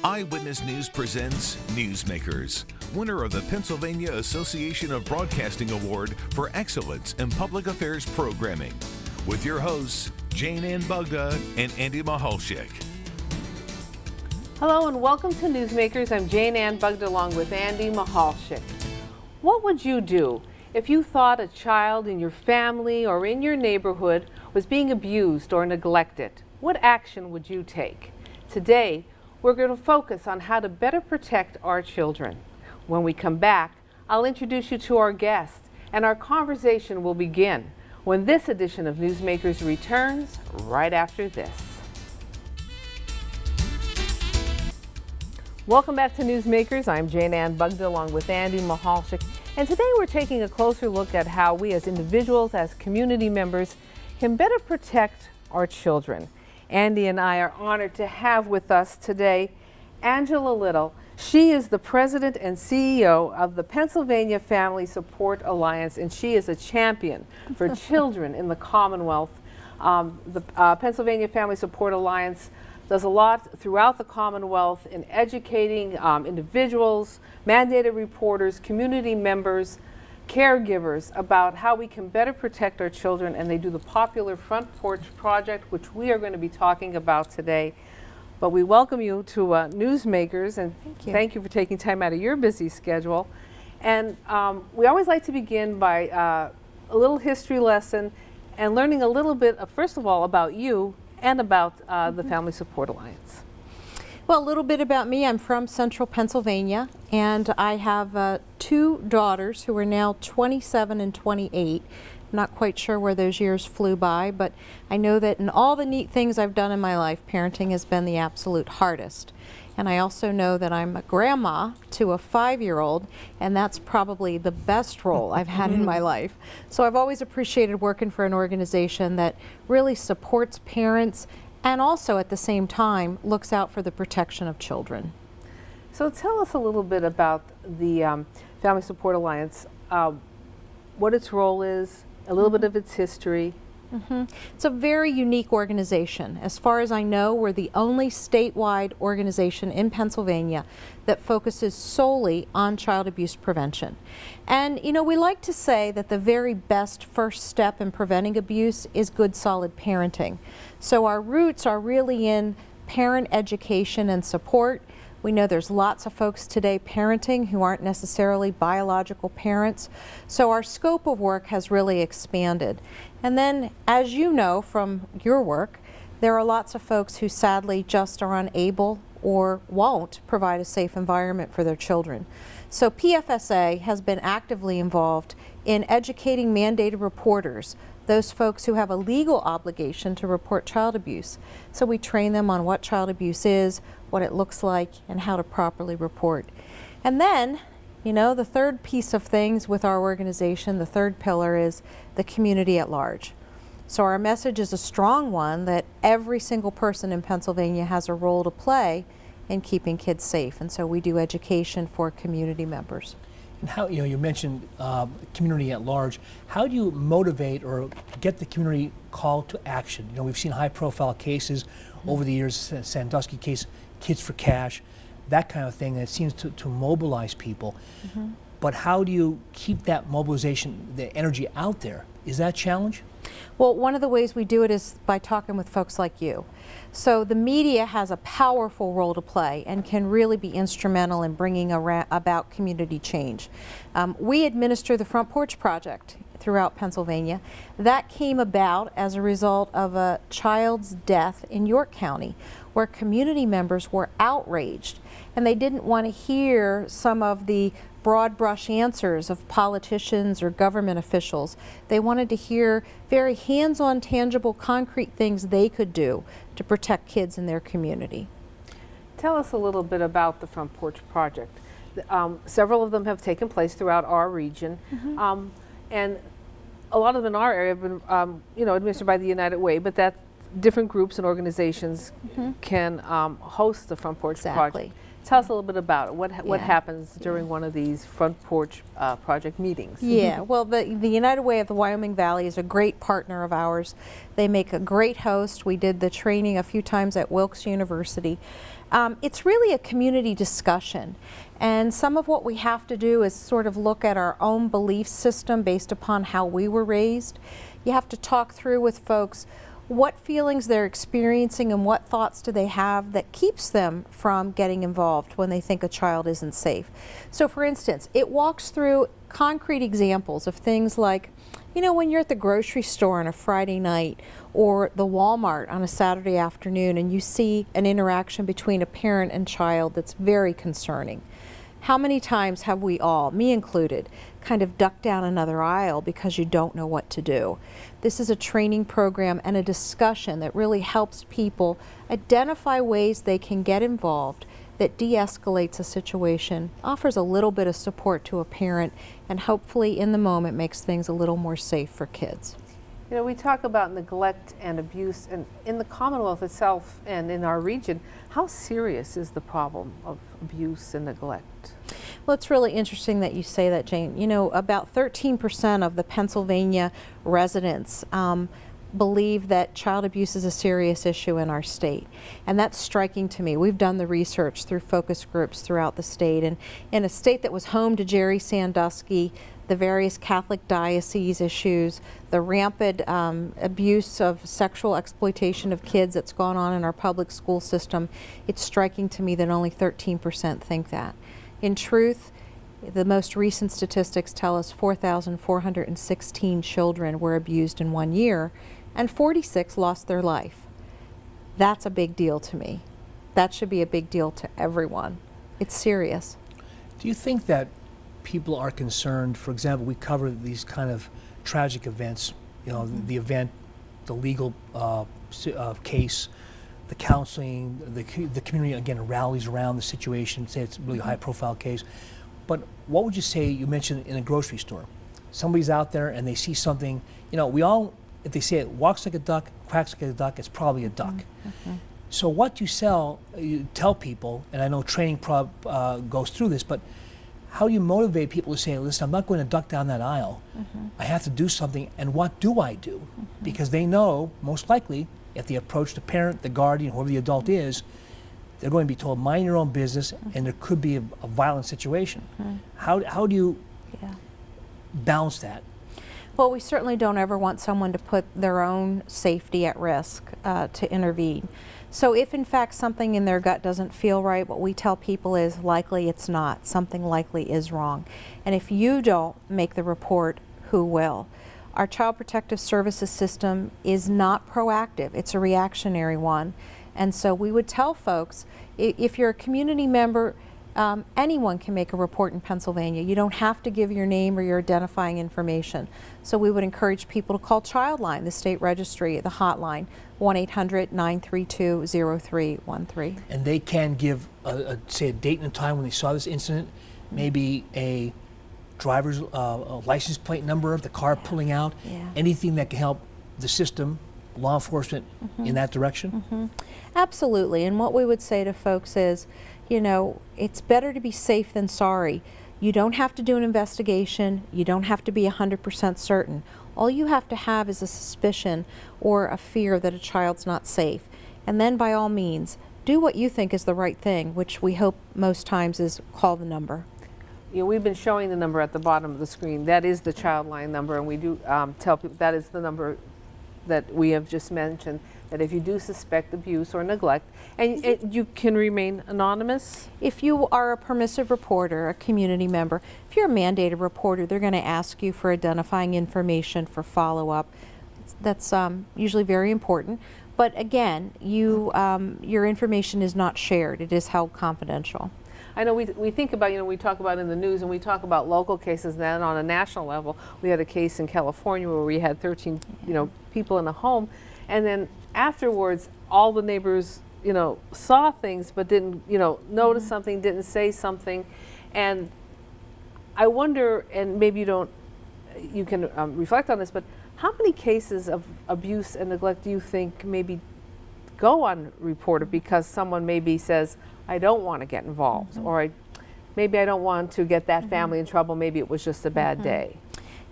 Eyewitness News presents Newsmakers, winner of the Pennsylvania Association of Broadcasting Award for Excellence in Public Affairs Programming, with your hosts, Jane Ann Bugda and Andy Mahalchik. Hello and welcome to Newsmakers. I'm Jane Ann Bugda along with Andy Mahalchik. What would you do if you thought a child in your family or in your neighborhood was being abused or neglected? What action would you take? Today, we're going to focus on how to better protect our children. When we come back, I'll introduce you to our guest, and our conversation will begin when this edition of Newsmakers returns right after this. Welcome back to Newsmakers. I'm Jane Ann Bugda along with Andy Mahalchik, and today we're taking a closer look at how we as individuals, as community members, can better protect our children. Andy and I are honored to have with us today Angela Liddle. She is the president and CEO of the Pennsylvania Family Support Alliance, and she is a champion for children in the Commonwealth. The Pennsylvania Family Support Alliance does a lot throughout the Commonwealth in educating individuals, mandated reporters, community members, caregivers about how we can better protect our children, and they do the popular Front Porch project, which we are going to be talking about today. But we welcome you to Newsmakers, and thank you for taking time out of your busy schedule. And we always like to begin by a little history lesson and learning a little bit, first of all, about you and about the Family Support Alliance. Well, a little bit about me. I'm from central Pennsylvania, and I have two daughters who are now 27 and 28. I'm not quite sure where those years flew by, but I know that in all the neat things I've done in my life, parenting has been the absolute hardest. And I also know that I'm a grandma to a 5-year-old, and that's probably the best role I've had in my life. So I've always appreciated working for an organization that really supports parents and also at the same time looks out for the protection of children. So tell us a little bit about the Family Support Alliance, what its role is, a little bit of its history. It's a very unique organization. As far as I know, we're the only statewide organization in Pennsylvania that focuses solely on child abuse prevention. And you know, we like to say that the very best first step in preventing abuse is good, solid parenting. So our roots are really in parent education and support. We know there's lots of folks today parenting who aren't necessarily biological parents. So our scope of work has really expanded. And then, as you know from your work, there are lots of folks who sadly just are unable or won't provide a safe environment for their children. So PFSA has been actively involved in educating mandated reporters, those folks who have a legal obligation to report child abuse. So we train them on what child abuse is, what it looks like, and how to properly report. And then, you know, the third piece of things with our organization, the third pillar, is the community at large. So our message is a strong one that every single person in Pennsylvania has a role to play in keeping kids safe. And so we do education for community members. And how, you know, you mentioned community at large. How do you motivate or get the community called to action? You know, we've seen high-profile cases over the years, Sandusky case, Kids for Cash, that kind of thing that seems to mobilize people. But how do you keep that mobilization, the energy out there? Is that a challenge? Well, one of the ways we do it is by talking with folks like you. So the media has a powerful role to play and can really be instrumental in bringing about community change. We administer the Front Porch Project throughout Pennsylvania. That came about as a result of a child's death in York County, where community members were outraged and they didn't want to hear some of the broad brush answers of politicians or government officials. They wanted to hear very hands-on, tangible, concrete things they could do to protect kids in their community. Tell us a little bit about the Front Porch Project. Several of them have taken place throughout our region, and a lot of them in our area have been, you know, administered by the United Way, but that different groups and organizations can host the Front Porch Project. Tell us a little bit about it. What happens during one of these Front Porch Project meetings? Yeah, well, the United Way of the Wyoming Valley is a great partner of ours. They make a great host. We did the training a few times at Wilkes University. It's really a community discussion, and some of what we have to do is sort of look at our own belief system based upon how we were raised. You have to talk through with folks what feelings they're experiencing and what thoughts do they have that keeps them from getting involved when they think a child isn't safe. So for instance, it walks through concrete examples of things like, you know, when you're at the grocery store on a Friday night or the Walmart on a Saturday afternoon and you see an interaction between a parent and child that's very concerning. How many times have we all, me included, kind of ducked down another aisle because you don't know what to do? This is a training program and a discussion that really helps people identify ways they can get involved that de-escalates a situation, offers a little bit of support to a parent, and hopefully in the moment makes things a little more safe for kids. You know, we talk about neglect and abuse, and in the Commonwealth itself and in our region, how serious is the problem of abuse and neglect? Well, it's really interesting that you say that, Jane. You know, about 13% of the Pennsylvania residents believe that child abuse is a serious issue in our state, and that's striking to me. We've done the research through focus groups throughout the state, and in a state that was home to Jerry Sandusky, the various Catholic diocese issues, the rampant abuse of sexual exploitation of kids that's gone on in our public school system, it's striking to me that only 13% think that. In truth, the most recent statistics tell us 4,416 children were abused in 1 year, and 46 lost their life. That's a big deal to me. That should be a big deal to everyone. It's serious. Do you think that people are concerned, for example, we cover these kind of tragic events, you know, the event, the legal case, the counseling, the community, again, rallies around the situation, say it's a really high-profile case. But what would you say, you mentioned in a grocery store, somebody's out there and they see something, you know, we all, if they say it walks like a duck, quacks like a duck, it's probably a duck. So what you tell people, and I know training goes through this, but how do you motivate people to say, listen, I'm not going to duck down that aisle. I have to do something, and what do I do? Because they know, most likely, if they approach the parent, the guardian, whoever the adult is, they're going to be told, mind your own business, and there could be a violent situation. How do you balance that? Well, we certainly don't ever want someone to put their own safety at risk to intervene. So if in fact something in their gut doesn't feel right, what we tell people is likely it's not. Something likely is wrong. And if you don't make the report, who will? Our Child Protective Services system is not proactive. It's a reactionary one. And so we would tell folks, if you're a community member, anyone can make a report in Pennsylvania. You don't have to give your name or your identifying information. So we would encourage people to call Childline, the state registry, the hotline, 1-800-932-0313. And they can give, say, a date and a time when they saw this incident, maybe a driver's license plate number of the car pulling out, anything that can help the system, law enforcement, in that direction? Absolutely. And what we would say to folks is, you know, it's better to be safe than sorry. You don't have to do an investigation. You don't have to be 100% certain. All you have to have is a suspicion or a fear that a child's not safe. And then by all means, do what you think is the right thing, which we hope most times is call the number. You know, we've been showing the number at the bottom of the screen. That is the Childline number, and we do tell people that is the number that we have just mentioned, that if you do suspect abuse or neglect, and you can remain anonymous. If you are a permissive reporter, a community member, if you're a mandated reporter, they're going to ask you for identifying information for follow-up. That's usually very important. But again, your information is not shared. It is held confidential. I know we think about, you know, we talk about in the news and we talk about local cases, then on a national level, we had a case in California where we had 13, you know, people in a home, and then afterwards, all the neighbors, you know, saw things but didn't, you know, notice something, didn't say something, and I wonder, and maybe you can reflect on this, but How many cases of abuse and neglect do you think maybe go unreported because someone maybe says, I don't want to get involved, or maybe I don't want to get that family in trouble, maybe it was just a bad day?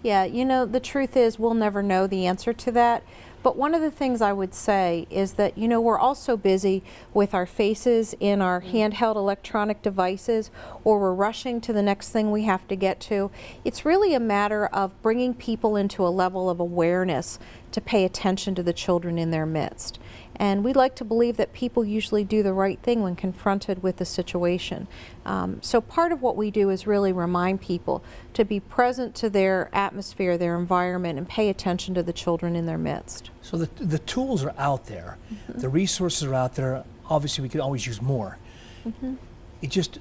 Yeah, you know, the truth is we'll never know the answer to that. But one of the things I would say is that, you know, we're all so busy with our faces in our handheld electronic devices, or we're rushing to the next thing we have to get to. It's really a matter of bringing people into a level of awareness to pay attention to the children in their midst. And we like to believe that people usually do the right thing when confronted with the situation. So part of what we do is really remind people to be present to their atmosphere, their environment, and pay attention to the children in their midst. So the tools are out there, the resources are out there. Obviously, we could always use more. It just,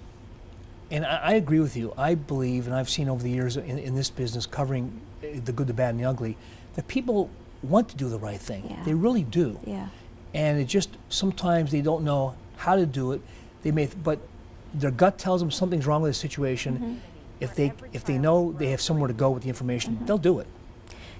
and I agree with you. I believe, and I've seen over the years in this business, covering the good, the bad, and the ugly, that people want to do the right thing. Yeah. They really do. Yeah. And it just, sometimes they don't know how to do it. They may, but their gut tells them something's wrong with the situation. If they know they have somewhere to go with the information, they'll do it.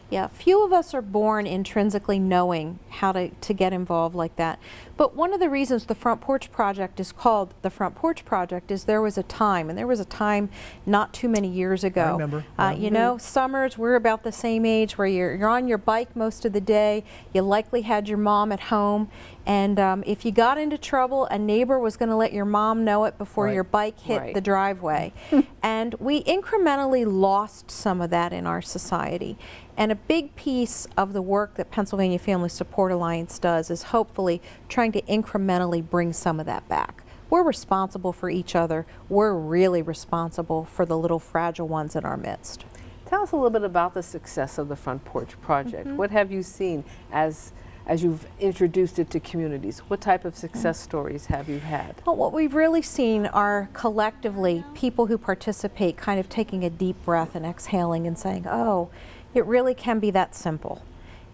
Yeah, few of us are born intrinsically knowing how to get involved like that. But one of the reasons the Front Porch Project is called the Front Porch Project is there was a time not too many years ago. I remember. You know, summers, we're about the same age where you're on your bike most of the day. You likely had your mom at home. And if you got into trouble, a neighbor was going to let your mom know it before your bike hit the driveway. And we incrementally lost some of that in our society. And a big piece of the work that Pennsylvania Family Support Alliance does is hopefully trying to incrementally bring some of that back. We're responsible for each other. We're really responsible for the little fragile ones in our midst. Tell us a little bit about the success of the Front Porch Project. What have you seen as you've introduced it to communities? What type of success stories have you had? Well, what we've really seen are collectively people who participate kind of taking a deep breath and exhaling and saying, oh, it really can be that simple.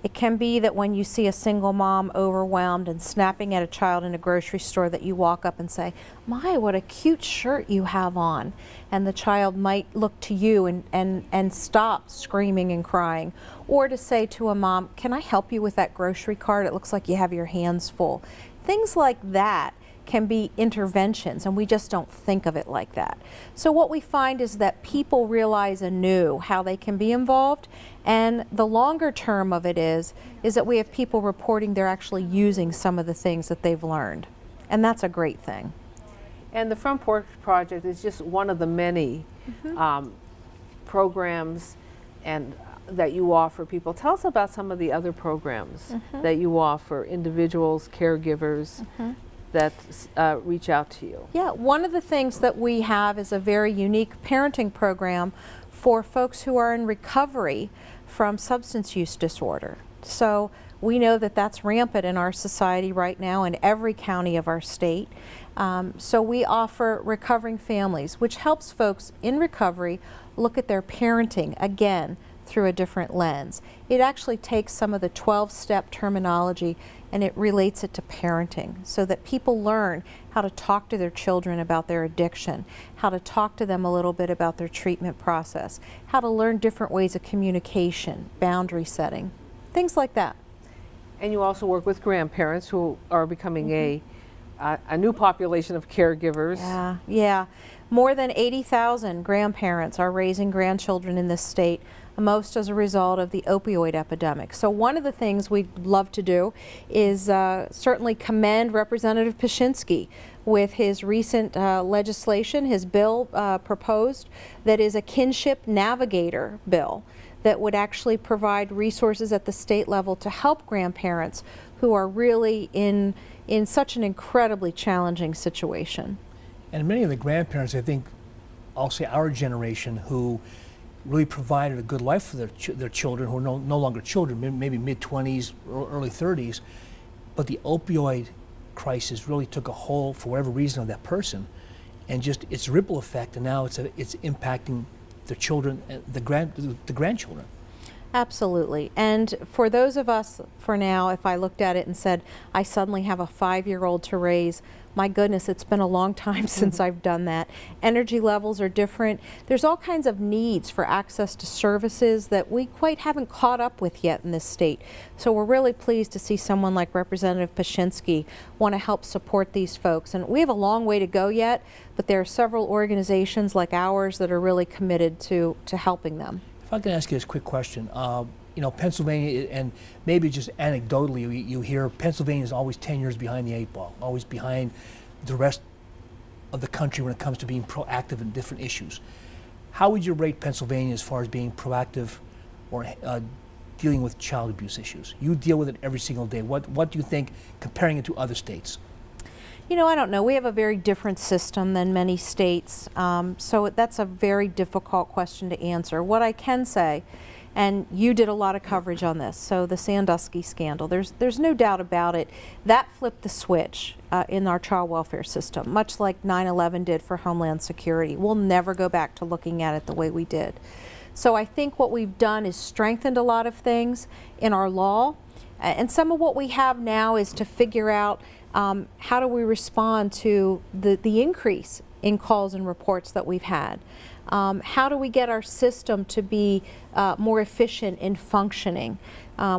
It can be that when you see a single mom overwhelmed and snapping at a child in a grocery store, that you walk up and say, my, what a cute shirt you have on. And the child might look to you and stop screaming and crying. Or to say to a mom, can I help you with that grocery cart? It looks like you have your hands full. Things like that can be interventions, and we just don't think of it like that. So what we find is that people realize anew how they can be involved, and the longer term of it is that we have people reporting they're actually using some of the things that they've learned, and that's a great thing. And the Front Porch Project is just one of the many programs and that you offer people. Tell us about some of the other programs that you offer individuals, caregivers, that reach out to you. Yeah, one of the things that we have is a very unique parenting program for folks who are in recovery from substance use disorder. So we know that that's rampant in our society right now in every county of our state. So we offer Recovering Families, which helps folks in recovery look at their parenting again through a different lens. It actually takes some of the 12-step terminology and it relates it to parenting so that people learn how to talk to their children about their addiction, how to talk to them a little bit about their treatment process, how to learn different ways of communication, boundary setting, things like that. And you also work with grandparents who are becoming a new population of caregivers. Yeah. More than 80,000 grandparents are raising grandchildren in this state, most as a result of the opioid epidemic. So one of the things we'd love to do is certainly commend Representative Paszynski with his recent legislation, his bill proposed that is a kinship navigator bill that would actually provide resources at the state level to help grandparents who are really in such an incredibly challenging situation. And many of the grandparents, I think, I'll say our generation, who really provided a good life for their children, who are no longer children, maybe mid-20s or early 30s, but the opioid crisis really took a hold, for whatever reason, of that person, and just its ripple effect, and now it's impacting the children, the grandchildren. Absolutely. And for those of us, for now, if I looked at it and said, I suddenly have a 5-year-old to raise, my goodness, it's been a long time since I've done that. Energy levels are different. There's all kinds of needs for access to services that we quite haven't caught up with yet in this state. So we're really pleased to see someone like Representative Pashinsky want to help support these folks. And we have a long way to go yet, but there are several organizations like ours that are really committed to helping them. If I can ask you this quick question. You know, Pennsylvania, and maybe just anecdotally, you hear Pennsylvania is always 10 years behind the 8 ball, always behind the rest of the country when it comes to being proactive in different issues. How would you rate Pennsylvania as far as being proactive or dealing with child abuse issues? You deal with it every single day. What do you think, comparing it to other states? You know, I don't know. We have a very different system than many states, so that's a very difficult question to answer. What I can say, and you did a lot of coverage on this, so the Sandusky scandal, there's no doubt about it, that flipped the switch in our child welfare system, much like 9/11 did for Homeland Security. We'll never go back to looking at it the way we did. So I think what we've done is strengthened a lot of things in our law, and some of what we have now is to figure out how do we respond to the increase in calls and reports that we've had. How do we get our system to be more efficient in functioning?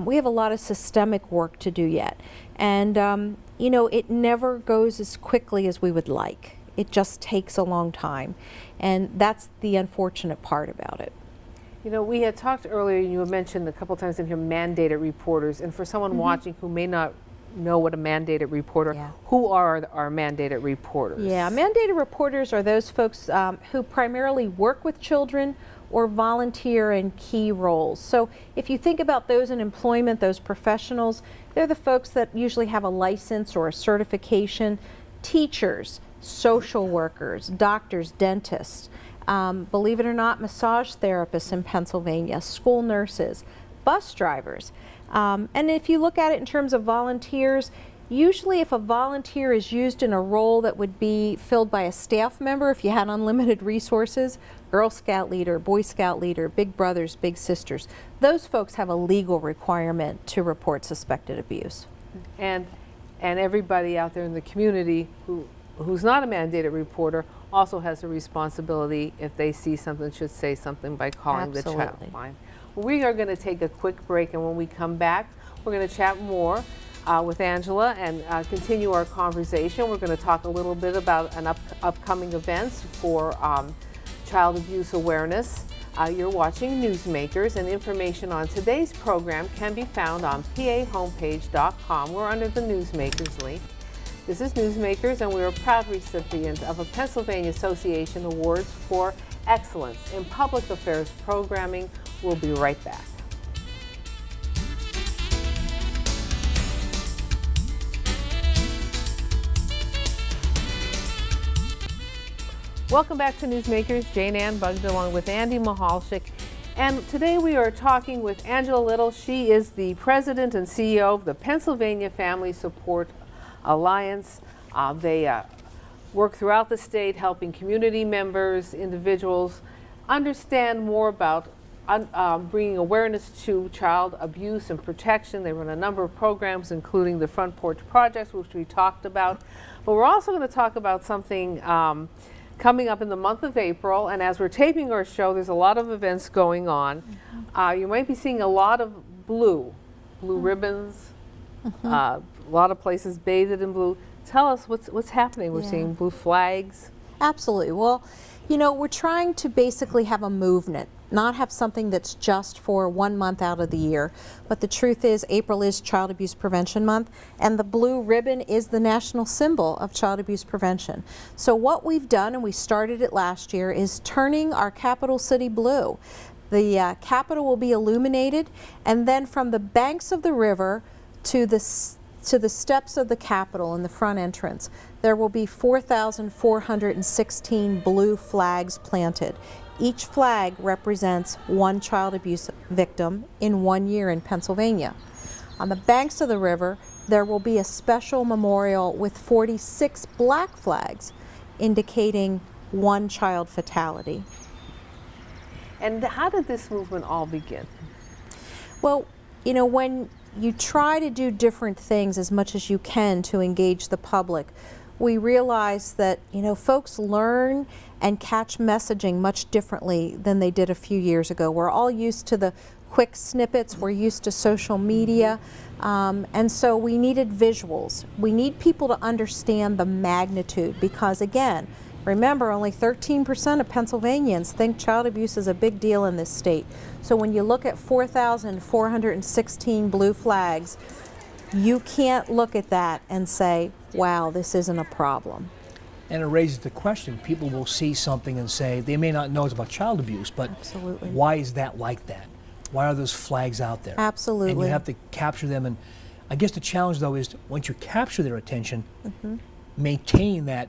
We have a lot of systemic work to do yet. And, you know, it never goes as quickly as we would like. It just takes a long time. And that's the unfortunate part about it. You know, we had talked earlier, you had mentioned a couple times in here, mandated reporters. And for someone watching who may not know what a mandated reporter, who are our mandated reporters? Yeah, mandated reporters are those folks who primarily work with children or volunteer in key roles. So if you think about those in employment, those professionals, they're the folks that usually have a license or a certification. Teachers, social workers, doctors, dentists, believe it or not, massage therapists in Pennsylvania, school nurses, bus drivers. And if you look at it in terms of volunteers, usually if a volunteer is used in a role that would be filled by a staff member, if you had unlimited resources, Girl Scout leader, Boy Scout leader, big brothers, big sisters, those folks have a legal requirement to report suspected abuse. And everybody out there in the community who's not a mandated reporter also has a responsibility, if they see something, should say something by calling the child line. We are going to take a quick break, and when we come back, we're going to chat more with Angela and continue our conversation. We're going to talk a little bit about upcoming events for child abuse awareness. You're watching Newsmakers, and information on today's program can be found on pahomepage.com. We're under the Newsmakers link. This is Newsmakers, and we're a proud recipient of a Pennsylvania Association Awards for Excellence in Public Affairs Programming. We'll be right back. Welcome back to Newsmakers. Jane Ann Bugda along with Andy Mahalchik. And today we are talking with Angela Liddle. She is the president and CEO of the Pennsylvania Family Support Alliance. They work throughout the state helping community members, individuals understand more about bringing awareness to child abuse and protection. They run a number of programs, including the Front Porch Projects, which we talked about. But we're also going to talk about something coming up in the month of April. And as we're taping our show, there's a lot of events going on. You might be seeing a lot of blue ribbons, a lot of places bathed in blue. Tell us what's happening. We're seeing blue flags. Absolutely. Well, you know, we're trying to basically have a movement, not have something that's just for 1 month out of the year. But the truth is, April is Child Abuse Prevention Month, and the blue ribbon is the national symbol of child abuse prevention. So what we've done, and we started it last year, is turning our capital city blue. The Capitol will be illuminated, and then from the banks of the river to the steps of the Capitol in the front entrance, there will be 4,416 blue flags planted. Each flag represents one child abuse victim in 1 year in Pennsylvania. On the banks of the river, there will be a special memorial with 46 black flags indicating one child fatality. And how did this movement all begin? Well, you know, when you try to do different things as much as you can to engage the public, we realize that, you know, folks learn and catch messaging much differently than they did a few years ago. We're all used to the quick snippets, we're used to social media, and so we needed visuals. We need people to understand the magnitude because, again, remember, only 13% of Pennsylvanians think child abuse is a big deal in this state. So when you look at 4,416 blue flags, you can't look at that and say, wow, this isn't a problem. And it raises the question, people will see something and say, they may not know it's about child abuse, but Absolutely. Why is that like that? Why are those flags out there? Absolutely. And you have to capture them. And I guess the challenge, though, is once you capture their attention, maintain that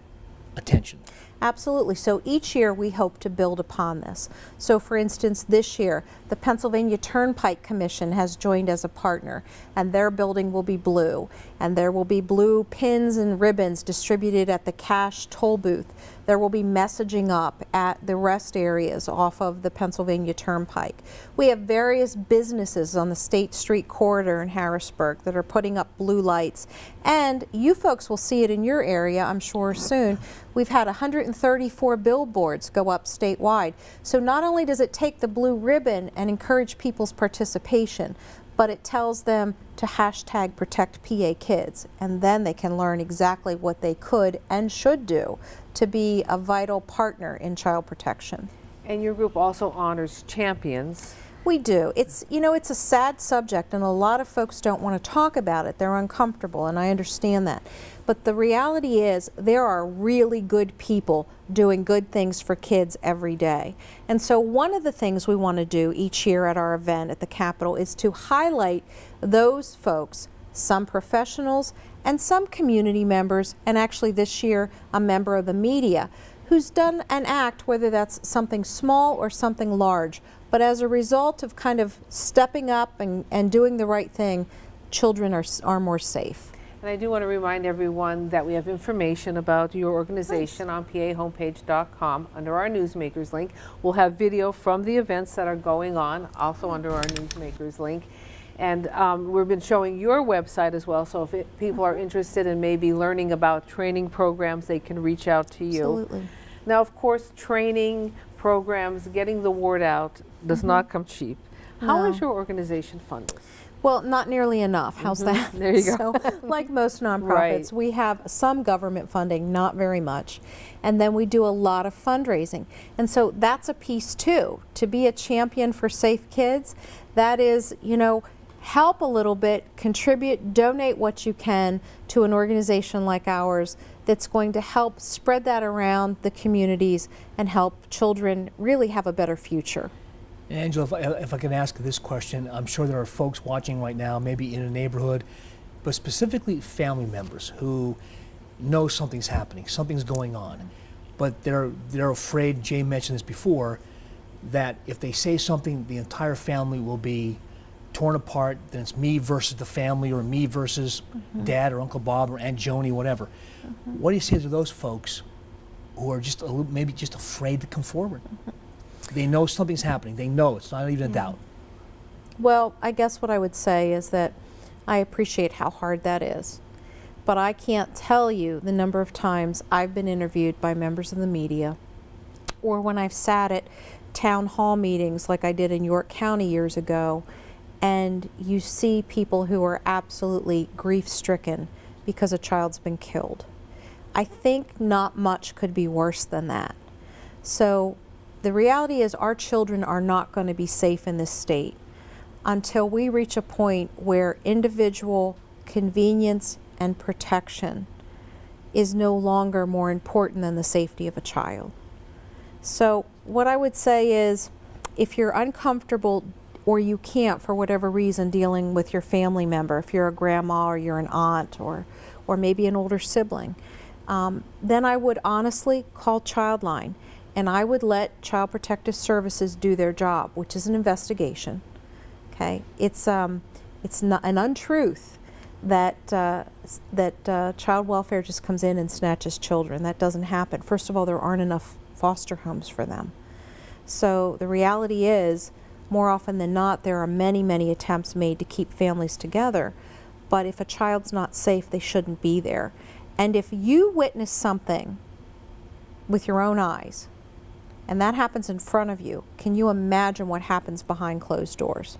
attention. Absolutely. So each year we hope to build upon this. So for instance, this year, the Pennsylvania Turnpike Commission has joined as a partner, and their building will be blue. And there will be blue pins and ribbons distributed at the cash toll booth. There will be messaging up at the rest areas off of the Pennsylvania Turnpike. We have various businesses on the State Street corridor in Harrisburg that are putting up blue lights. And you folks will see it in your area, I'm sure, soon. We've had 134 billboards go up statewide. So not only does it take the blue ribbon and encourage people's participation, but it tells them to hashtag protect PA kids, and then they can learn exactly what they could and should do to be a vital partner in child protection. And your group also honors champions. We do. It's, you know, it's a sad subject, and a lot of folks don't want to talk about it. They're uncomfortable, and I understand that. But the reality is there are really good people doing good things for kids every day. And so one of the things we want to do each year at our event at the Capitol is to highlight those folks, some professionals and some community members, and actually this year a member of the media, who's done an act, whether that's something small or something large. But as a result of kind of stepping up and doing the right thing, children are more safe. And I do want to remind everyone that we have information about your organization on pahomepage.com under our Newsmakers link. We'll have video from the events that are going on, also under our Newsmakers link. And we've been showing your website as well, so if people are interested in maybe learning about training programs, they can reach out to you. Absolutely. Now, of course, training programs, getting the word out does not come cheap. How is your organization funded? Well, not nearly enough. How's that? There you go. So, like most nonprofits, Right. we have some government funding, not very much. And then we do a lot of fundraising. And so that's a piece too. To be a champion for safe kids, that is, you know, help a little bit, contribute, donate what you can to an organization like ours that's going to help spread that around the communities and help children really have a better future. Angela, if I can ask this question, I'm sure there are folks watching right now, maybe in a neighborhood, but specifically family members who know something's happening, something's going on, but they're afraid, Jay mentioned this before, that if they say something, the entire family will be torn apart, then it's me versus the family, or me versus Dad or Uncle Bob or Aunt Joni, whatever. What do you say to those folks who are just maybe just afraid to come forward? They know something's happening. They know, it's not even a doubt. Well, I guess what I would say is that I appreciate how hard that is. But I can't tell you the number of times I've been interviewed by members of the media, or when I've sat at town hall meetings like I did in York County years ago, and you see people who are absolutely grief-stricken because a child's been killed. I think not much could be worse than that. So the reality is our children are not going to be safe in this state until we reach a point where individual convenience and protection is no longer more important than the safety of a child. So what I would say is, if you're uncomfortable or you can't for whatever reason dealing with your family member, if you're a grandma or you're an aunt or maybe an older sibling, then I would honestly call Childline. And I would let Child Protective Services do their job, which is an investigation. Okay, it's not an untruth that child welfare just comes in and snatches children. That doesn't happen. First of all, there aren't enough foster homes for them. So the reality is, more often than not, there are many, many attempts made to keep families together. But if a child's not safe, they shouldn't be there. And if you witness something with your own eyes, and that happens in front of you, can you imagine what happens behind closed doors?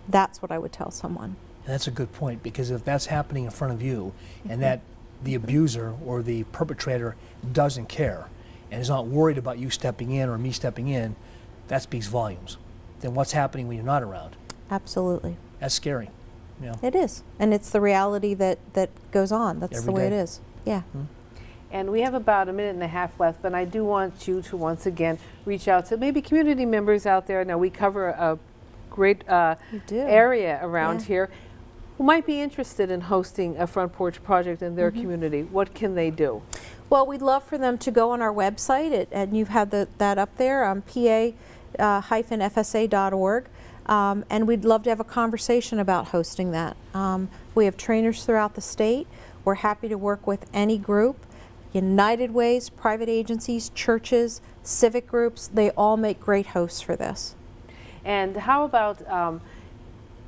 That's what I would tell someone. And that's a good point, because if that's happening in front of you and that the abuser or the perpetrator doesn't care and is not worried about you stepping in or me stepping in, that speaks volumes. Then what's happening when you're not around? Absolutely. That's scary. It is. And it's the reality that goes on. That's Every the way day. it is. Yeah. And we have about a minute and a half left, but I do want you to once again reach out to maybe community members out there. Now, we cover a great area around here who might be interested in hosting a front porch project in their community. What can they do? Well, we'd love for them to go on our website, and you've had that up there, pa-fsa.org. And we'd love to have a conversation about hosting that. We have trainers throughout the state. We're happy to work with any group. United Ways, private agencies, churches, civic groups, they all make great hosts for this. And how about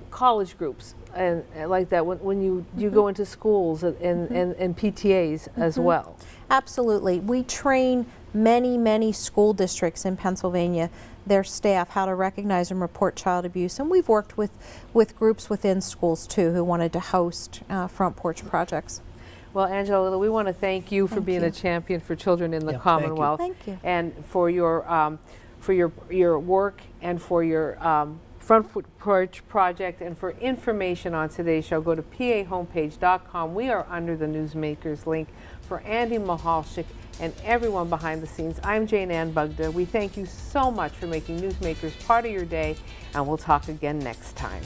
college groups and like that when you go into schools and PTAs as well? Absolutely. We train many, many school districts in Pennsylvania, their staff, how to recognize and report child abuse. And we've worked with groups within schools too who wanted to host front porch projects. Well, Angela Liddle, we want to thank you for being a champion for children in the Commonwealth. Thank you. And for your work and for your front porch project, and for information on today's show, go to pahomepage.com. We are under the Newsmakers link. For Andy Michalczyk and everyone behind the scenes, I'm Jane Ann Bugda. We thank you so much for making Newsmakers part of your day, and we'll talk again next time.